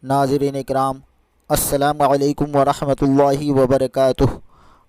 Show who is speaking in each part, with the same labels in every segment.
Speaker 1: ناظرین اکرام، السلام علیکم ورحمۃ اللہ وبرکاتہ۔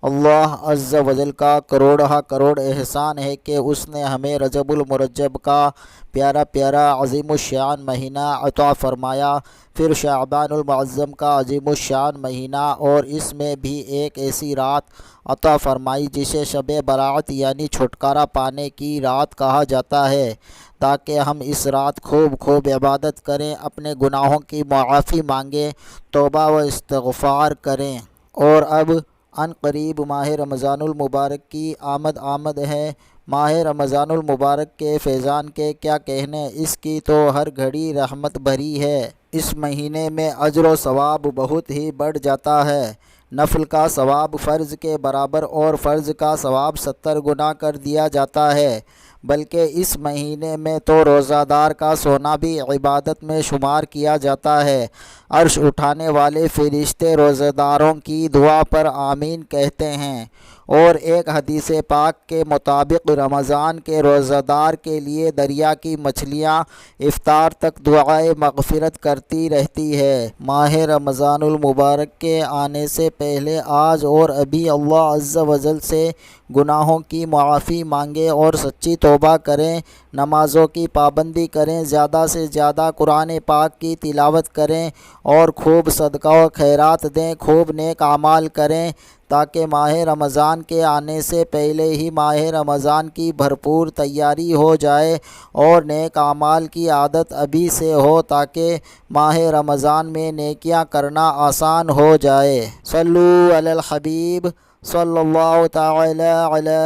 Speaker 1: اللہ عز و جل کا کروڑہ کروڑ احسان ہے کہ اس نے ہمیں رجب المرجب کا پیارا پیارا عظیم الشان مہینہ عطا فرمایا، پھر شعبان المعظم کا عظیم الشان مہینہ، اور اس میں بھی ایک ایسی رات عطا فرمائی جسے شب برات یعنی چھٹکارا پانے کی رات کہا جاتا ہے، تاکہ ہم اس رات خوب عبادت کریں، اپنے گناہوں کی معافی مانگیں، توبہ و استغفار کریں۔ اور اب عن قریب ماہ رمضان المبارک کی آمد ہے۔ ماہ رمضان المبارک کے فیضان کے کیا کہنے، اس کی تو ہر گھڑی رحمت بھری ہے۔ اس مہینے میں اجر و ثواب بہت ہی بڑھ جاتا ہے۔ نفل کا ثواب فرض کے برابر اور فرض کا ثواب 70 گنا کر دیا جاتا ہے، بلکہ اس مہینے میں تو روزہ دار کا سونا بھی عبادت میں شمار کیا جاتا ہے۔ عرش اٹھانے والے فرشتے روزہ داروں کی دعا پر آمین کہتے ہیں، اور ایک حدیث پاک کے مطابق رمضان کے روزہ دار کے لیے دریا کی مچھلیاں افطار تک دعائے مغفرت کرتی رہتی ہے۔ ماہ رمضان المبارک کے آنے سے پہلے آج اور ابھی اللہ عز و جل سے گناہوں کی معافی مانگیں اور سچی توبہ کریں، نمازوں کی پابندی کریں، زیادہ سے زیادہ قرآن پاک کی تلاوت کریں، اور خوب صدقہ و خیرات دیں، خوب نیک اعمال کریں، تاکہ ماہ رمضان کے آنے سے پہلے ہی ماہ رمضان کی بھرپور تیاری ہو جائے، اور نیک اعمال کی عادت ابھی سے ہو، تاکہ ماہ رمضان میں نیکیاں کرنا آسان ہو جائے۔ صلو علی الحبیب صلی اللہ تعالی علی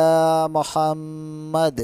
Speaker 1: محمد۔